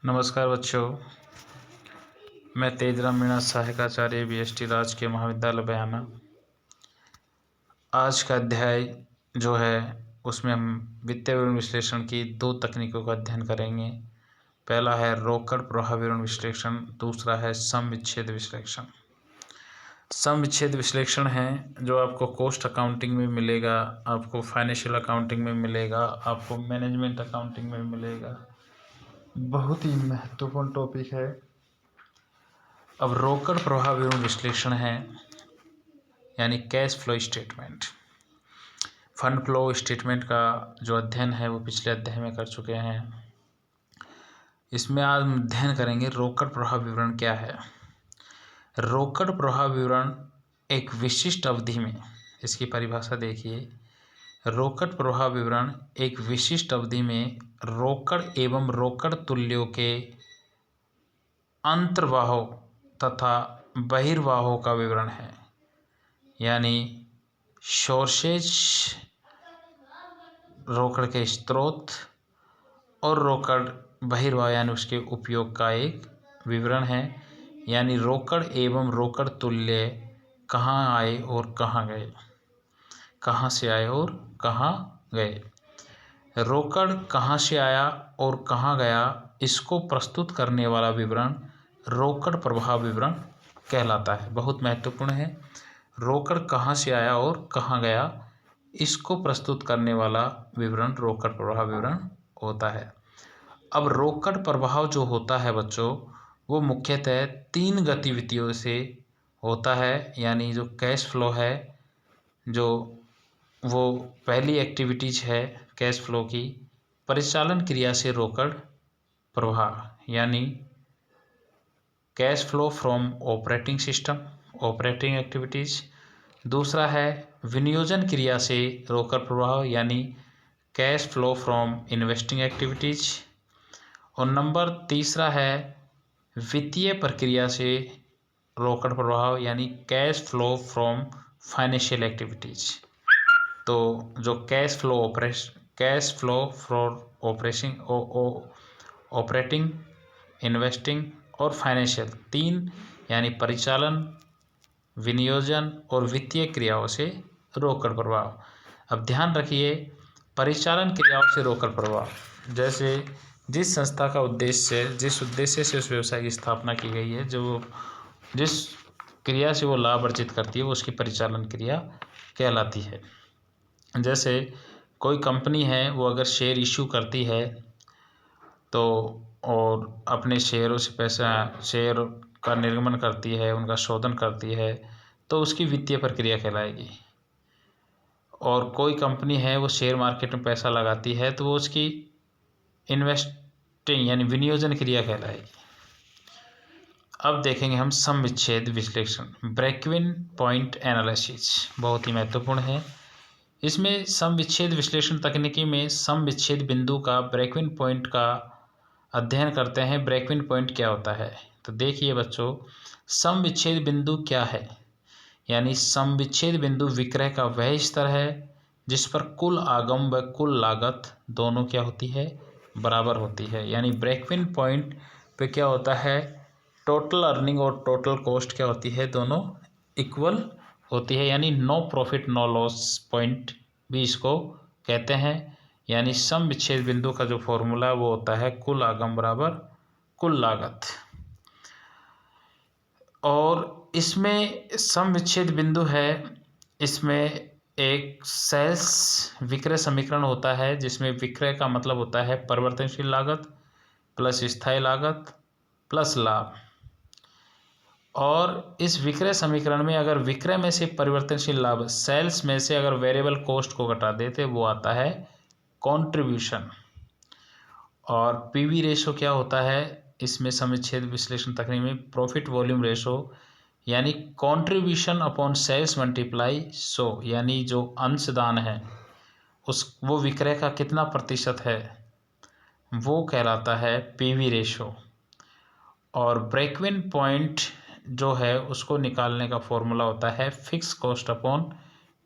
नमस्कार बच्चों, मैं तेजराम मीणा सहायकाचार्य बीएसटी राजकीय महाविद्यालय बयाना। आज का अध्याय जो है उसमें हम वित्तीय विवरण विश्लेषण की दो तकनीकों का अध्ययन करेंगे। पहला है रोकड़ प्रवाह विवरण विश्लेषण, दूसरा है सम विच्छेद विश्लेषण। सम विच्छेद विश्लेषण है जो आपको कॉस्ट अकाउंटिंग में मिलेगा, आपको फाइनेंशियल अकाउंटिंग में मिलेगा, आपको मैनेजमेंट अकाउंटिंग में मिलेगा। बहुत ही महत्वपूर्ण टॉपिक है। अब रोकड़ प्रवाह विवरण विश्लेषण है यानी cash flow statement. Fund flow statement का जो अध्ययन है वो पिछले अध्याय में कर चुके हैं। इसमें आज हम अध्ययन करेंगे रोकड़ प्रवाह विवरण क्या है। रोकड़ प्रवाह विवरण एक विशिष्ट अवधि में, इसकी परिभाषा देखिए, रोकड़ प्रवाह विवरण एक विशिष्ट अवधि में रोकड़ एवं रोकड़ तुल्यों के अंतर्वाहों तथा बहिर्वाहों का विवरण है। यानी सोर्सेज, रोकड़ के स्रोत, और रोकड़ बहिर्वाह यानी उसके उपयोग का एक विवरण है। यानी रोकड़ एवं रोकड़ तुल्य कहाँ आए और कहाँ गए, कहाँ से आए और कहाँ गए। रोकड़ कहाँ से आया और कहाँ गया, इसको प्रस्तुत करने वाला विवरण रोकड़ प्रवाह विवरण कहलाता है। बहुत महत्वपूर्ण है। रोकड़ कहाँ से आया और कहाँ गया, इसको प्रस्तुत करने वाला विवरण रोकड़ प्रवाह विवरण होता है। अब रोकड़ प्रवाह जो होता है बच्चों, वो मुख्यतः 3 गतिविधियों से होता है। यानी जो कैश फ्लो है, जो वो पहली एक्टिविटीज है कैश फ्लो की, परिचालन क्रिया से रोकड़ प्रवाह यानी cash flow from operating system, operating activities. दूसरा है विनियोजन क्रिया से रोकड़ प्रवाह यानी cash flow from investing activities. और नंबर तीसरा है वित्तीय प्रक्रिया से रोकड़ प्रवाह यानी cash flow from financial activities. तो जो cash flow for operating, investing और फाइनेंशियल, 3 यानी परिचालन, विनियोजन और वित्तीय क्रियाओं से रोकड़ प्रवाह। अब ध्यान रखिए, परिचालन क्रियाओं से रोकड़ प्रवाह, जैसे जिस संस्था का उद्देश्य, जिस उद्देश्य से उस व्यवसाय की स्थापना की गई है, जो जिस क्रिया से वो लाभ अर्जित करती है, वो उसकी परिचालन क्रिया कहलाती है। जैसे कोई कंपनी है, वो अगर शेयर इशू करती है तो, और अपने शेयरों से शेयर का निर्गमन करती है, उनका शोधन करती है, तो उसकी वित्तीय प्रक्रिया कहलाएगी। और कोई कंपनी है, वो शेयर मार्केट में पैसा लगाती है, तो वो उसकी इन्वेस्टिंग यानी विनियोजन क्रिया कहलाएगी। अब देखेंगे हम सम विच्छेद विश्लेषण, ब्रेक इवन पॉइंट एनालिसिस, बहुत ही महत्वपूर्ण है। इसमें सम विच्छेद विश्लेषण तकनीकी में सम विच्छेद बिंदु का, ब्रेक इवन पॉइंट का अध्ययन करते हैं। ब्रेक इवन पॉइंट क्या होता है, तो देखिए बच्चों, सम विच्छेद बिंदु क्या है। यानी सम विच्छेद बिंदु विक्रय का वह स्तर है जिस पर कुल आगम व कुल लागत दोनों क्या होती है, बराबर होती है। यानी ब्रेक इवन पॉइंट पे क्या होता है, टोटल अर्निंग और टोटल कॉस्ट क्या होती है, दोनों इक्वल होती है। यानी no profit no loss point भी इसको कहते हैं। यानी सम विच्छेद बिंदु का जो फॉर्मूला वो होता है कुल आगम बराबर कुल लागत। और इसमें सम विच्छेद बिंदु है, इसमें एक सेल्स विक्रय समीकरण होता है, जिसमें विक्रय का मतलब होता है परिवर्तनशील लागत प्लस स्थायी लागत प्लस लाभ। और इस विक्रय समीकरण में अगर विक्रय में से परिवर्तनशील लाभ, सेल्स में से अगर वेरिएबल कॉस्ट को घटा देते, वो आता है कंट्रीब्यूशन। और पीवी रेशो क्या होता है इसमें सम विच्छेद विश्लेषण तकनीक में, प्रॉफिट वॉल्यूम रेशो, यानी contribution upon sales multiply so, यानी जो अंशदान है वो विक्रय का कितना प्रतिशत है, वो कहलाता है पीवी रेशो। और ब्रेक इवन पॉइंट जो है उसको निकालने का फॉर्मूला होता है fix cost upon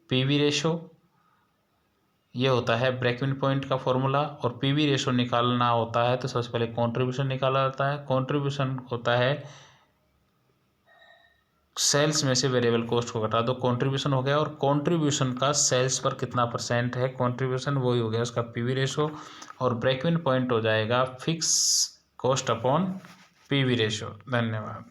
PV ratio, ये होता है ब्रेक इवन पॉइंट का फॉर्मूला। और पीवी रेशो निकालना होता है तो सबसे पहले कंट्रीब्यूशन निकाला जाता है। कंट्रीब्यूशन होता है सेल्स में से वेरिएबल कॉस्ट को घटा दो, कंट्रीब्यूशन हो गया। और कंट्रीब्यूशन का सेल्स पर कितना % है कंट्रीब्यूशन, वही हो गया उसका पीवी रेशो। और ब्रेक इवन पॉइंट हो जाएगा fix cost upon PV ratio. धन्यवाद।